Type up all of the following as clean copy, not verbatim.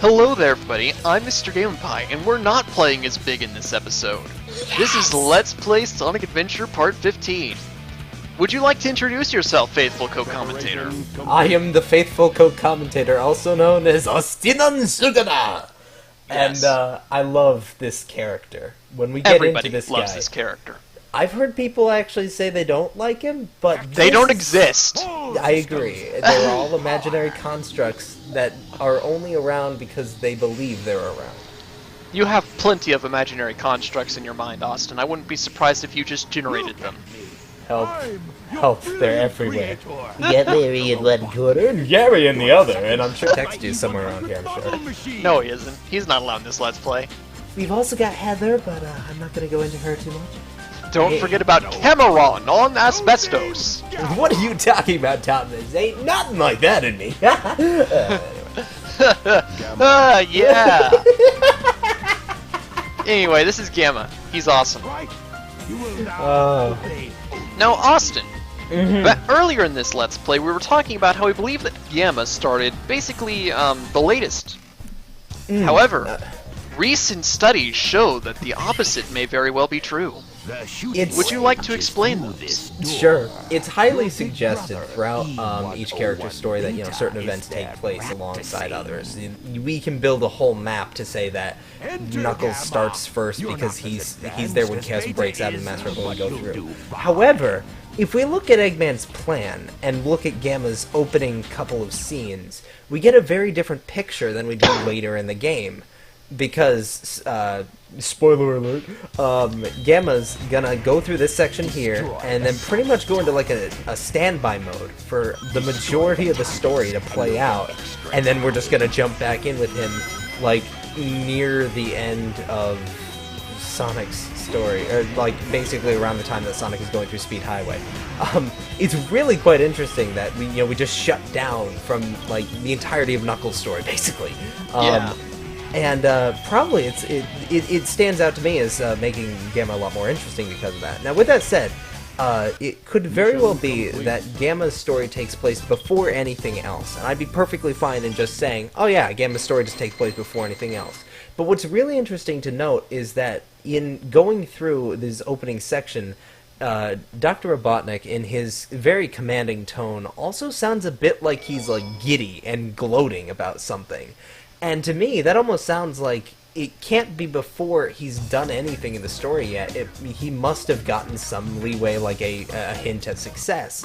Hello there everybody, I'm Mr. GamePie, and we're not playing as big in this episode. This is Let's Play Sonic Adventure Part 15. Would you like to introduce yourself, faithful co-commentator? I am the faithful co-commentator, also known as Ostinan Sugana! Yes. And I love this character. When we get Everybody into this loves guy, this character. I've heard people actually say they don't like him, but They don't exist! I agree. They're all imaginary constructs that are only around because they believe they're around. You have plenty of imaginary constructs in your mind, Austin. I wouldn't be surprised if you just generated them. Help, they're everywhere. Get Larry in one corner and Gary in the other, and I'm sure Text is somewhere around here, I'm sure. No, he isn't. He's not allowed in this Let's Play. We've also got Heather, but I'm not going to go into her too much. Don't forget about Cameron on Asbestos! What are you talking about, Thomas? Ain't nothing like that in me. Yeah! Anyway, this is Gamma. He's awesome. Now, Austin, earlier in this Let's Play, we were talking about how we believe that Gamma started basically the latest. However, recent studies show that the opposite may very well be true. Would you like to explain those? Sure. It's highly suggested throughout each character's story that certain events take place alongside others. We can build a whole map to say that Knuckles starts first because he's there when Chaos breaks out of the Master Ball and go through. However, if we look at Eggman's plan and look at Gamma's opening couple of scenes, we get a very different picture than we do later in the game. Because, spoiler alert, Gamma's gonna go through this section here, and then pretty much go into like a standby mode for the majority of the story to play out, and then we're just gonna jump back in with him, like, near the end of Sonic's story, or like, basically around the time that Sonic is going through Speed Highway. It's really quite interesting that we just shut down from, like, the entirety of Knuckles' story, basically. Yeah. And probably it stands out to me as making Gamma a lot more interesting because of that. Now, with that said, it could very well be that Gamma's story takes place before anything else, and I'd be perfectly fine in just saying, oh yeah, Gamma's story just takes place before anything else. But what's really interesting to note is that in going through this opening section, Dr. Robotnik, in his very commanding tone, also sounds a bit like he's like giddy and gloating about something. And to me, that almost sounds like it can't be before he's done anything in the story yet. He must have gotten some leeway, like a hint at success.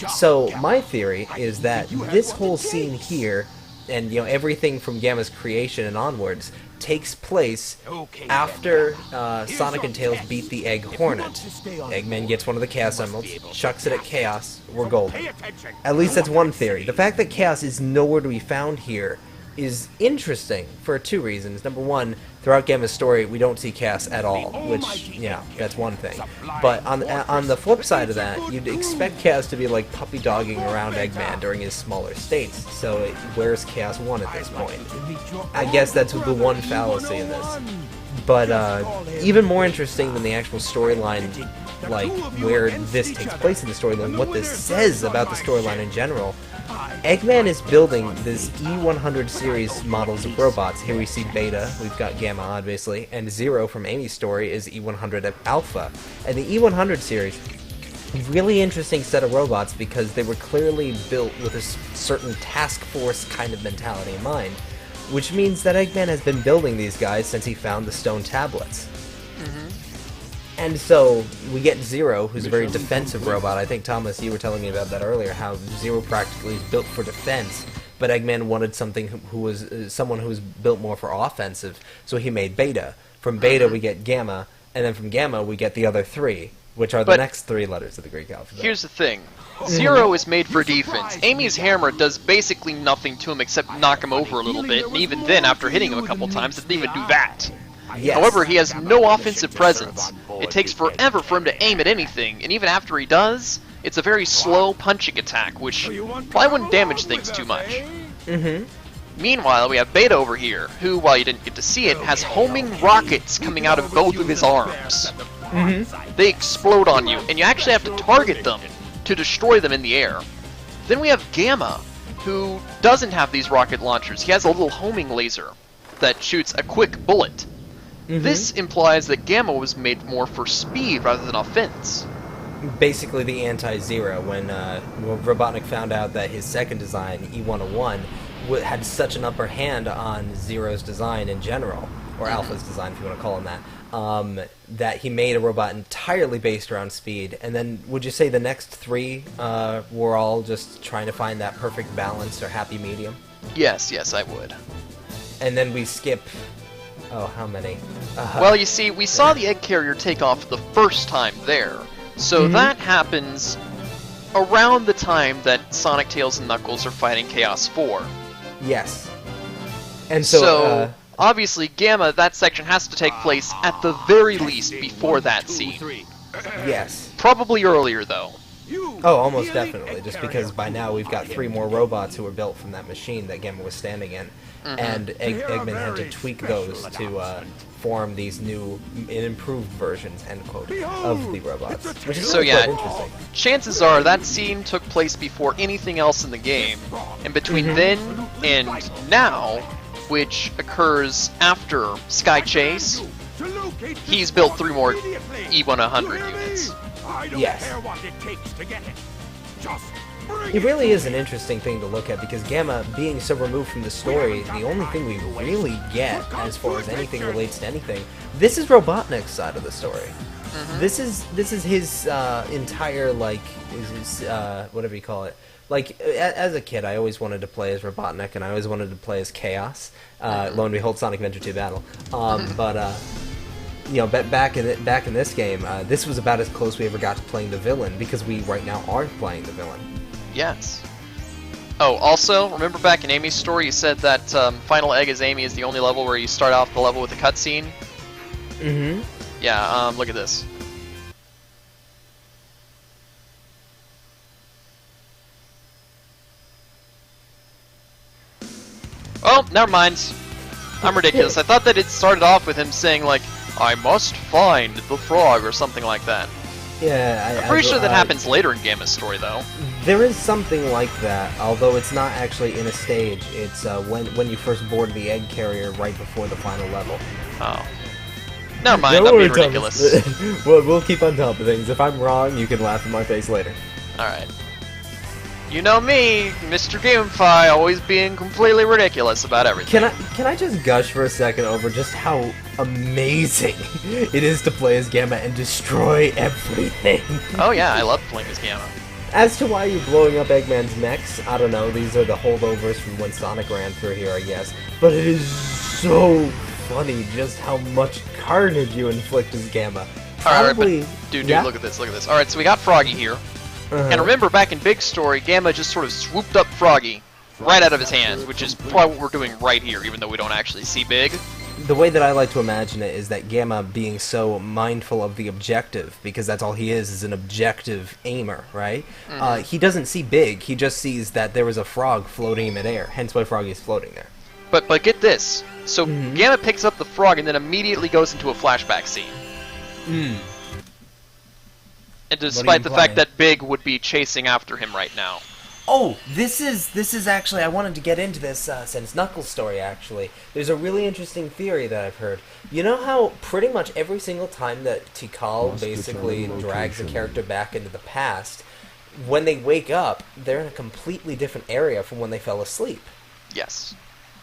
So my theory is that this whole scene here, and everything from Gamma's creation and onwards, takes place after Sonic and Tails beat the Egg Hornet. Eggman gets one of the Chaos Emeralds, chucks it at Chaos, we're golden. At least that's one theory. The fact that Chaos is nowhere to be found here is interesting for two reasons. Number one, throughout Gamma's story, we don't see Chaos at all, which, yeah, that's one thing. But on the flip side of that, you'd expect Chaos to be like puppy dogging around Eggman during his smaller states. So where's Chaos 1 at this point? I guess that's the one fallacy in this. But even more interesting than the actual storyline, like where this takes place in the storyline, what this says about the storyline in general, Eggman is building this E100 series models of robots. Here we see Beta, we've got Gamma obviously, and Zero from Amy's story is E100 Alpha. And the E100 series, really interesting set of robots because they were clearly built with a certain task force kind of mentality in mind, which means that Eggman has been building these guys since he found the stone tablets. And so we get Zero, who's a very defensive robot. I think, Thomas, you were telling me about that earlier, how Zero practically is built for defense, but Eggman wanted someone who was built more for offensive, so he made Beta. From Beta we get Gamma, and then from Gamma we get the other three, which are the next three letters of the Greek alphabet. Here's the thing. Zero is made for defense. Amy's hammer does basically nothing to him except knock him over a little bit, and even then, after hitting him a couple times, it didn't even do that. Yes. However, he has no offensive presence. It takes forever for him to aim at anything, and even after he does, it's a very slow punching attack, which probably wouldn't damage things too much. Meanwhile, we have Beta over here, who, while you didn't get to see it, has homing rockets coming out of both of his arms. They explode on you, and you actually have to target them to destroy them in the air. Then we have Gamma, who doesn't have these rocket launchers. He has a little homing laser that shoots a quick bullet. This implies that Gamma was made more for speed rather than offense. Basically the anti-Zero, when Robotnik found out that his second design, E101, had such an upper hand on Zero's design in general, or Alpha's design if you want to call him that, that he made a robot entirely based around speed. And then would you say the next three were all just trying to find that perfect balance or happy medium? Yes, I would. And then we skip... Oh, how many? Well, you see, we saw the egg carrier take off the first time there. So that happens around the time that Sonic, Tails, and Knuckles are fighting Chaos 4. Yes. And so obviously, Gamma, that section has to take place at the very least before that scene. Yes. Probably earlier, though. Oh, almost definitely, just because by now we've got 3 more robots who were built from that machine that Gamma was standing in. And Eggman had to tweak those to form these new, improved versions, end quote, of the robots. Which is quite interesting. Chances are that scene took place before anything else in the game. And between then and now, which occurs after Sky Chase, he's built 3 more E100 units. Yes. It really is an interesting thing to look at, because Gamma, being so removed from the story, the only thing we really get, as far as anything relates to anything, this is Robotnik's side of the story. This is his entire, like, whatever you call it. Like, as a kid, I always wanted to play as Robotnik, and I always wanted to play as Chaos. Lo and behold, Sonic Adventure 2 Battle. You know, back in this game, this was about as close we ever got to playing the villain, because we right now aren't playing the villain. Yes. Oh, also, remember back in Amy's story, you said that Final Egg is Amy is the only level where you start off the level with a cutscene? Yeah, look at this. Oh, never mind. I'm ridiculous. I thought that it started off with him saying, like, I must find the frog, or something like that. Yeah, I'm pretty sure that happens later in Gamma's story, though. There is something like that, although it's not actually in a stage. It's when you first board the egg carrier right before the final level. Oh. Never mind, I'm being ridiculous. Well, we'll keep on top of things. If I'm wrong, you can laugh in my face later. Alright. You know me, Mr. GameFi, always being completely ridiculous about everything. Can I just gush for a second over just how amazing it is to play as Gamma and destroy everything? Oh yeah, I love playing as Gamma. As to why you're blowing up Eggman's mechs, I don't know, these are the holdovers from when Sonic ran through here, I guess. But it is so funny just how much carnage you inflict as Gamma. Alright, but dude, look at this, Alright, so we got Froggy here. And remember, back in Big Story, Gamma just sort of swooped up Froggy right out of his hands, which is probably what we're doing right here, even though we don't actually see Big. The way that I like to imagine it is that Gamma, being so mindful of the objective, because that's all he is an objective aimer, right? He doesn't see Big, he just sees that there was a frog floating in midair, hence why Froggy is floating there. But get this, so Gamma picks up the frog and then immediately goes into a flashback scene. And despite the fact that Big would be chasing after him right now. Oh, this is actually, I wanted to get into this since Knuckles' story, actually. There's a really interesting theory that I've heard. You know how pretty much every single time that Tikal basically drags a character back into the past, when they wake up, they're in a completely different area from when they fell asleep. Yes.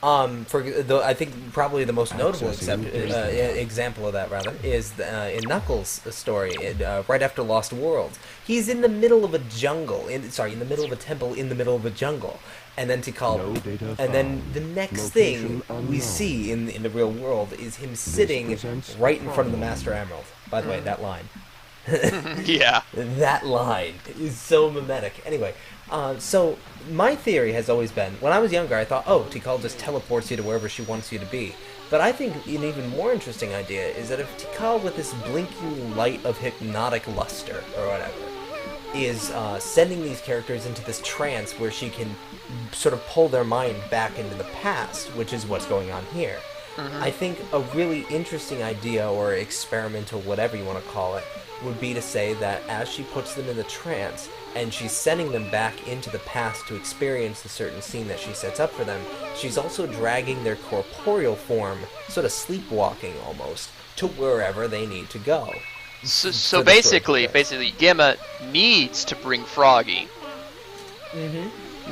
I think probably the most notable example of that, rather, is in Knuckles' story, right after Lost World. He's in the middle of a jungle, in the middle of a temple in the middle of a jungle, and then and then the next thing we see in the real world is him sitting right in front of the Master Emerald. By the way, that line. Yeah. That line is so mimetic. Anyway, so my theory has always been, when I was younger, I thought, oh, Tikal just teleports you to wherever she wants you to be. But I think an even more interesting idea is that if Tikal, with this blinking light of hypnotic luster, or whatever, is sending these characters into this trance where she can sort of pull their mind back into the past, which is what's going on here, I think a really interesting idea, or experimental, whatever you want to call it, would be to say that as she puts them in the trance, and she's sending them back into the past to experience the certain scene that she sets up for them, she's also dragging their corporeal form, sort of sleepwalking almost, to wherever they need to go. So basically, Gamma needs to bring Froggy.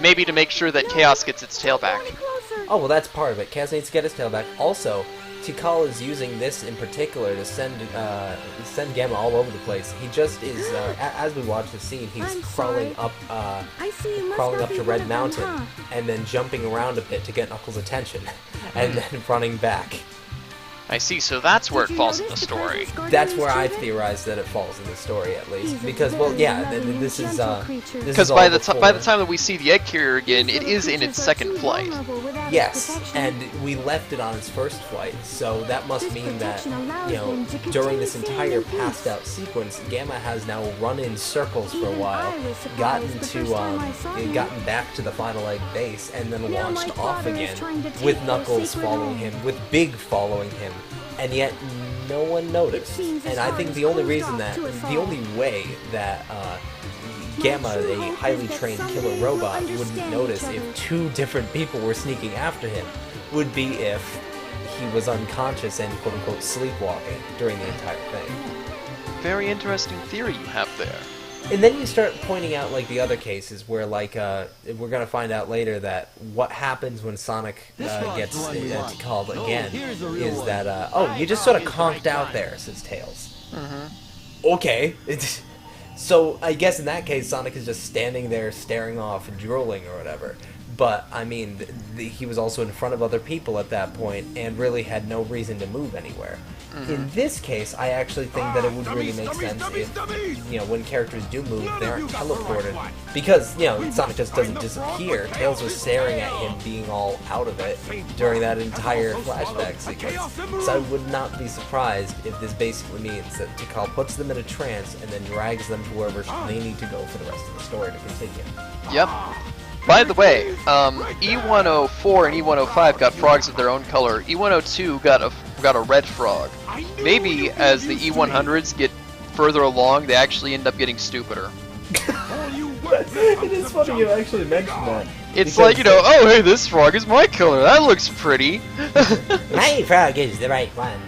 Maybe to make sure that Chaos gets its tail back. Oh, well, that's part of it. Chaos needs to get his tail back. Also, Tikal is using this in particular to send Gamma all over the place. He just is, as we watch the scene, he's crawling up to Red Mountain, and then jumping around a bit to get Knuckles' attention, and then running back. I see, so that's where it falls in the story. That's where I've theorized that it falls in the story, at least. Because, well, yeah, this is because by the time that we see the egg carrier again, it is in its second flight. Yes, and we left it on its first flight, so that must mean that, you know, during this entire passed out sequence, Gamma has now run in circles for a while, gotten back to the Final Egg base, and then launched off again, with Knuckles following him, with Big following him, and yet no one noticed. And I think the only way that Gamma, a highly trained killer robot, wouldn't notice if two different people were sneaking after him would be if he was unconscious and quote-unquote sleepwalking during the entire thing. Very interesting theory you have there. And then you start pointing out, like, the other cases where, like, we're gonna find out later that what happens when Sonic gets called again is that, oh, you just sort of conked out there, says Tails. Okay. So, I guess in that case, Sonic is just standing there staring off and drooling or whatever. But, I mean, he was also in front of other people at that point and really had no reason to move anywhere. In this case, I actually think that it would really make sense if, you know, when characters do move, they aren't teleported. Because, you know, Sonic just doesn't disappear. Tails was staring at him being all out of it during that entire flashback sequence. So I would not be surprised if this basically means that Tikal puts them in a trance and then drags them to wherever they need to go for the rest of the story to continue. Yep. By the way, E104 and E105 got frogs of their own color. E102 got a red frog. Maybe as the E100s get further along, they actually end up getting stupider. It is funny you actually mentioned that. It's like, you know, oh hey, this frog is my color. That looks pretty. My frog is the right one.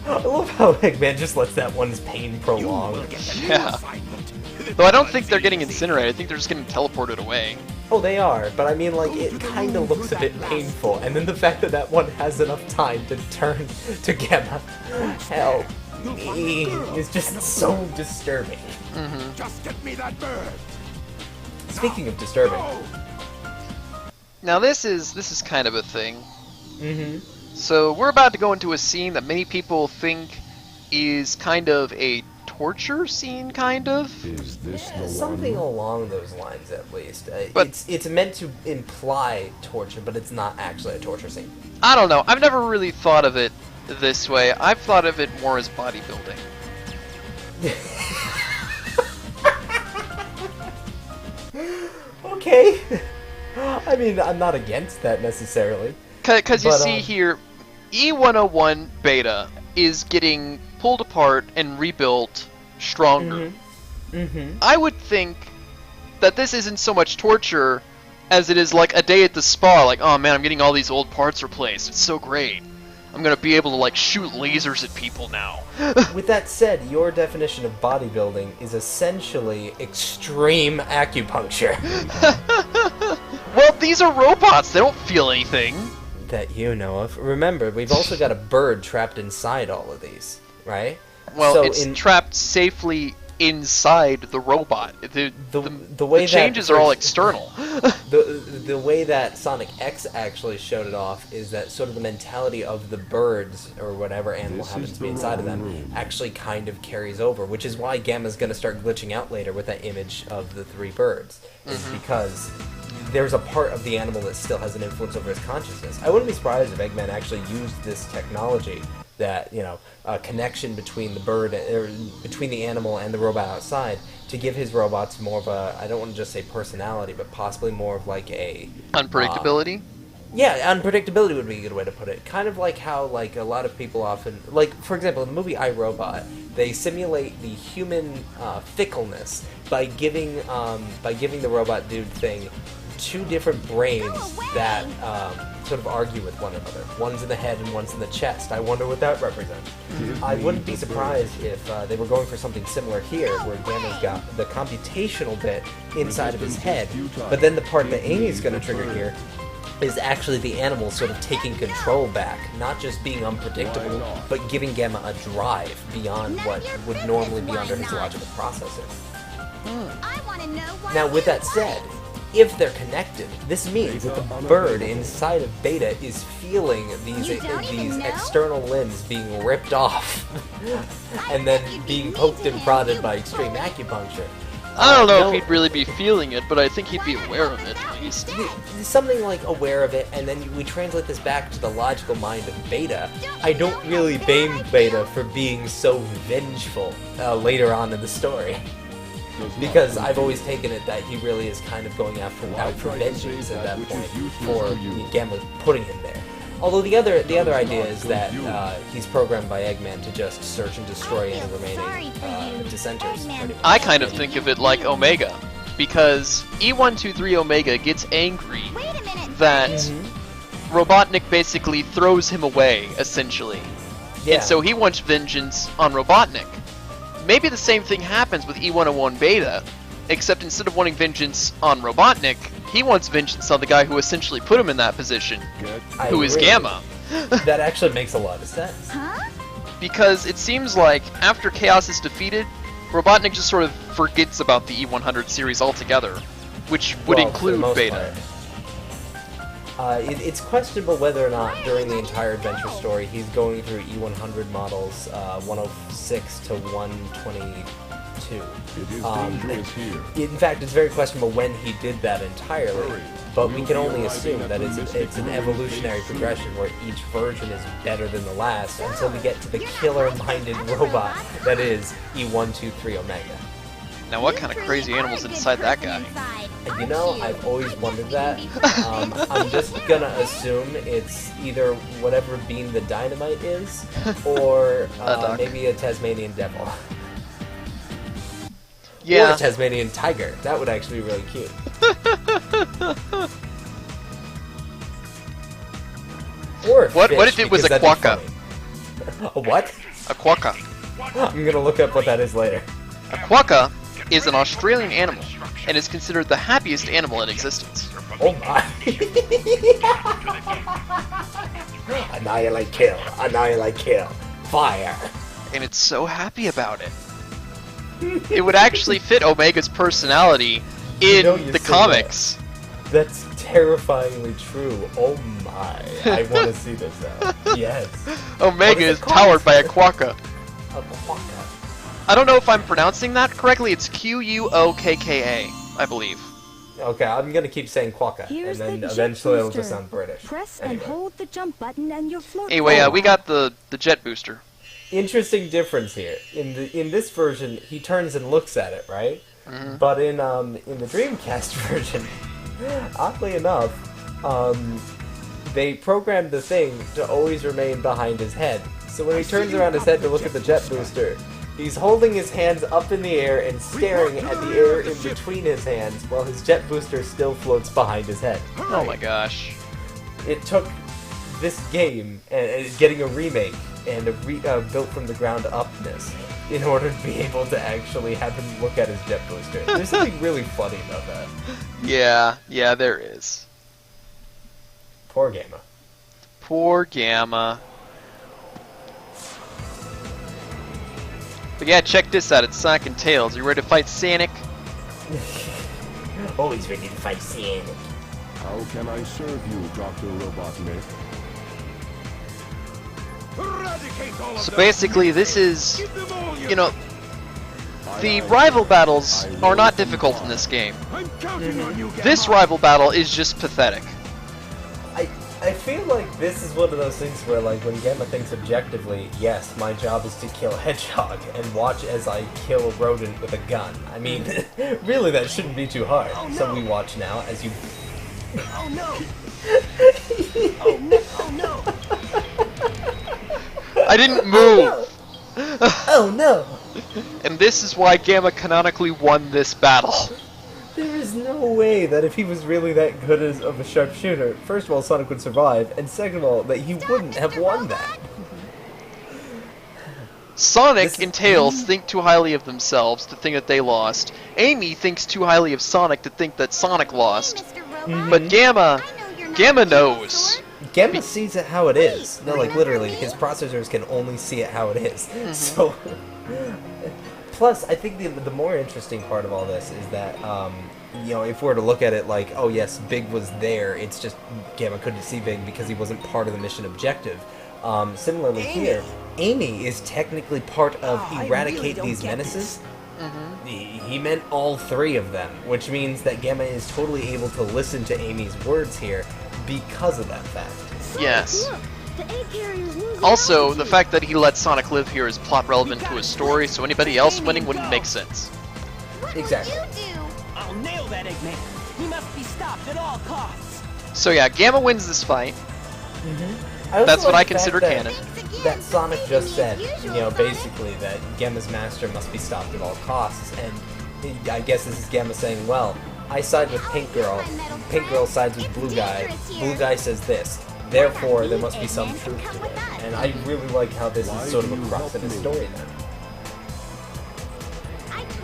I love how Eggman just lets that one's pain prolong. Yeah. Though I don't think they're getting incinerated, I think they're just getting teleported away. Oh, they are, but I mean, like, it kind of looks a bit painful, and then the fact that that one has enough time to turn to Gamma, help me, is just so disturbing. Just get me that bird. Speaking of disturbing. Now this is kind of a thing. So we're about to go into a scene that many people think is kind of a torture scene, kind of. Is this the Something along those lines, at least. But it's meant to imply torture, but it's not actually a torture scene. I don't know. I've never really thought of it this way. I've thought of it more as bodybuilding. Okay. I mean, I'm not against that necessarily. Because you see here, E101 Beta is getting pulled apart and rebuilt stronger. I would think that this isn't so much torture as it is like a day at the spa, like, oh man, I'm getting all these old parts replaced, it's so great. I'm gonna be able to like shoot lasers at people now. With that said, your definition of bodybuilding is essentially extreme acupuncture. Well, these are robots, they don't feel anything. That you know of. Remember, we've also got a bird trapped inside all of these, right? Well, so it's trapped safely inside the robot. The way the changes are all external. the way that Sonic X actually showed it off is that sort of the mentality of the birds, or whatever animal happens to be inside of them, actually kind of carries over, which is why Gamma's going to start glitching out later with that image of the three birds, is because there's a part of the animal that still has an influence over his consciousness. I wouldn't be surprised if Eggman actually used this technology, that, you know, a connection between the bird, or between the animal and the robot outside, to give his robots more of a, I don't want to just say personality, but possibly more of like a... unpredictability? Yeah, unpredictability would be a good way to put it. Kind of like how, like, a lot of people often... Like, for example, in the movie I, Robot, they simulate the human fickleness by giving the robot dude thing two different brains that sort of argue with one another. One's in the head and one's in the chest. I wonder what that represents. I wouldn't be surprised if they were going for something similar here, where Gamma's got the computational bit inside of his head, but then the part that Amy's going to trigger here is actually the animal sort of taking control back, not just being unpredictable, but giving Gamma a drive beyond what would normally be under his logical processor. Now, with that said, if they're connected, this means that the bird inside of Beta is feeling these external limbs being ripped off and then being poked and prodded by extreme acupuncture. I don't know if he'd really be feeling it, but I think he'd be aware of it, at least. Something like aware of it, and then we translate this back to the logical mind of Beta. I don't really blame Beta for being so vengeful later on in the story. Because I've always taken it that he really is kind of going out for vengeance at that point for Gamma putting him there. Although the other idea is that he's programmed by Eggman to just search and destroy any remaining dissenters. I kind of think of it like Omega, because E123 Omega gets angry that Robotnik basically throws him away, essentially. Yeah. And so he wants vengeance on Robotnik. Maybe the same thing happens with E101 Beta, except instead of wanting vengeance on Robotnik, he wants vengeance on the guy who essentially put him in that position, who is Gamma. That actually makes a lot of sense. Because it seems like after Chaos is defeated, Robotnik just sort of forgets about the E100 series altogether, which would include Beta. It's questionable whether or not during the entire adventure story he's going through E100 models 106 to 122. It is dangerous here. In fact, it's very questionable when he did that entirely, but we can only assume that it's an evolutionary progression where each version is better than the last until we get to the killer-minded robot that is E123 Omega. Now what kind of crazy animal's inside that guy? You know, I've always wondered that. I'm just gonna assume it's either whatever being the dynamite is, or maybe a Tasmanian devil. Yeah. Or a Tasmanian tiger. That would actually be really cute. Or a What fish, if it was because a that'd be quokka? funny. A what? A quokka. I'm gonna look up what that is later. A quokka is an Australian animal, and is considered the happiest animal in existence. Oh my. Annihilate, kill. Annihilate, kill. Fire. And it's so happy about it. It would actually fit Omega's personality in the comics. That's terrifyingly true. Oh my. I want to see this now. Yes. Omega is powered by a quokka. A quokka. I don't know if I'm pronouncing that correctly. It's Quokka, I believe. Okay, I'm gonna keep saying quokka, and then eventually it'll just sound British. Press and hold the jump button and you'll float. Anyway, we got the jet booster. Interesting difference here. In this version, he turns and looks at it, right? Mm-hmm. But in the Dreamcast version, oddly enough, they programmed the thing to always remain behind his head. So when he turns around his head to look at the jet booster, he's holding his hands up in the air and staring at the air in between his hands while his jet booster still floats behind his head. Oh my gosh. It took this game and getting a remake and a built from the ground upness in order to be able to actually have him look at his jet booster. There's something really funny about that. Yeah, there is. Poor Gamma. Poor Gamma. But yeah, check this out. It's Sonic and Tails. You ready to fight Sonic? Always ready to fight Sonic. How can I serve you, Dr. Robotnik? So basically, this is, you know, the rival battles are not difficult in this game. This rival battle is just pathetic. I feel like this is one of those things where, like, when Gamma thinks objectively, yes, my job is to kill Hedgehog, and watch as I kill a rodent with a gun. I mean, really, that shouldn't be too hard. So we watch now as you Oh no! Oh no! Oh no! I didn't move! Oh no! And this is why Gamma canonically won this battle. There is no way that if he was really that good of a sharpshooter, first of all, Sonic would survive, and second of all, that he wouldn't have won that. Sonic and Tails think too highly of themselves to think that they lost. Amy thinks too highly of Sonic to think that Sonic lost. But Gamma knows. Gamma sees it how it is. No, like literally, his processors can only see it how it is. So, plus, I think the more interesting part of all this is that, you know, if we were to look at it like, oh yes, Big was there, it's just Gamma couldn't see Big because he wasn't part of the mission objective. Similarly here, Amy is technically part of eradicate these menaces. He meant all three of them, which means that Gamma is totally able to listen to Amy's words here because of that fact. Yes. Also, the fact that he let Sonic live here is plot relevant to his story, so anybody else winning wouldn't make sense. Exactly. I'll nail that Eggman. He must be stopped at all costs. So yeah, Gamma wins this fight. That's what I consider canon. That Sonic just said, you know, basically that Gamma's master must be stopped at all costs, and I guess this is Gamma saying, well, I side with Pink Girl sides with Blue Guy says this, therefore there must be some truth to it. And I really like how this is sort of a crux of his story then.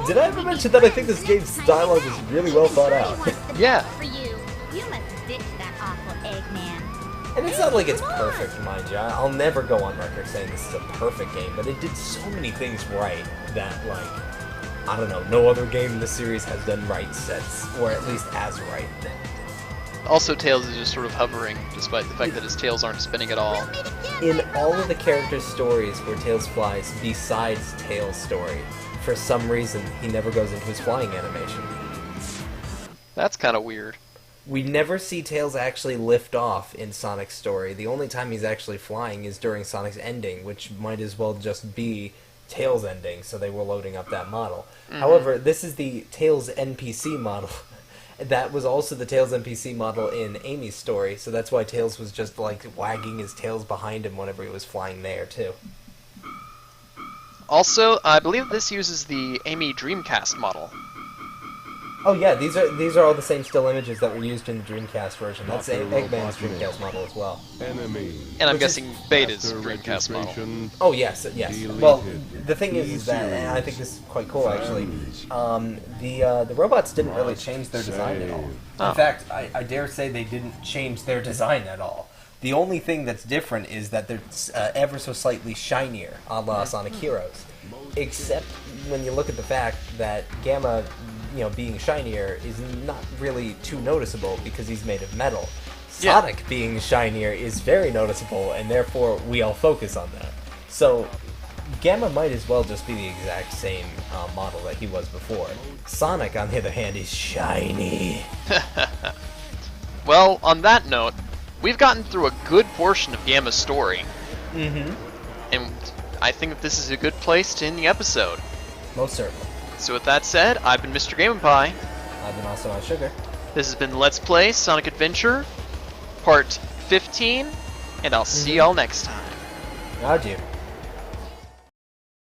Did I ever mention that I think this game's dialogue is really well thought out? Yeah. You must ditch that awful Eggman. And it's not like it's perfect, mind you. I'll never go on record saying this is a perfect game, but it did so many things right that, like, I don't know, no other game in the series has done right since, or at least as right. Also, Tails is just sort of hovering, despite the fact that his tails aren't spinning at all. In all of the characters' stories where Tails flies, besides Tails' story, for some reason, he never goes into his flying animation. That's kind of weird. We never see Tails actually lift off in Sonic's story. The only time he's actually flying is during Sonic's ending, which might as well just be Tails' ending, so they were loading up that model. However, this is the Tails NPC model. That was also the Tails NPC model in Amy's story, so that's why Tails was just, like, wagging his tails behind him whenever he was flying there, too. Also, I believe this uses the Amy Dreamcast model. Oh yeah, these are all the same still images that were used in the Dreamcast version. That's Eggman's Dreamcast model as well. Enemy. And I'm guessing Beta's Dreamcast model. Oh yes, yes. Well, the thing is that, and I think this is quite cool actually, the robots didn't really change their design at all. In fact, I dare say they didn't change their design at all. The only thing that's different is that they're ever so slightly shinier, a la Sonic Heroes. Except when you look at the fact that Gamma, you know, being shinier is not really too noticeable because he's made of metal. Sonic being shinier is very noticeable, and therefore we all focus on that. So Gamma might as well just be the exact same model that he was before. Sonic, on the other hand, is shiny. Well, on that note, we've gotten through a good portion of Gamma's story. And I think that this is a good place to end the episode. Most certainly. So with that said, I've been Mr. Game & Pie. I've been also on Sugar. This has been Let's Play Sonic Adventure, Part 15, and I'll see y'all next time. How'd you?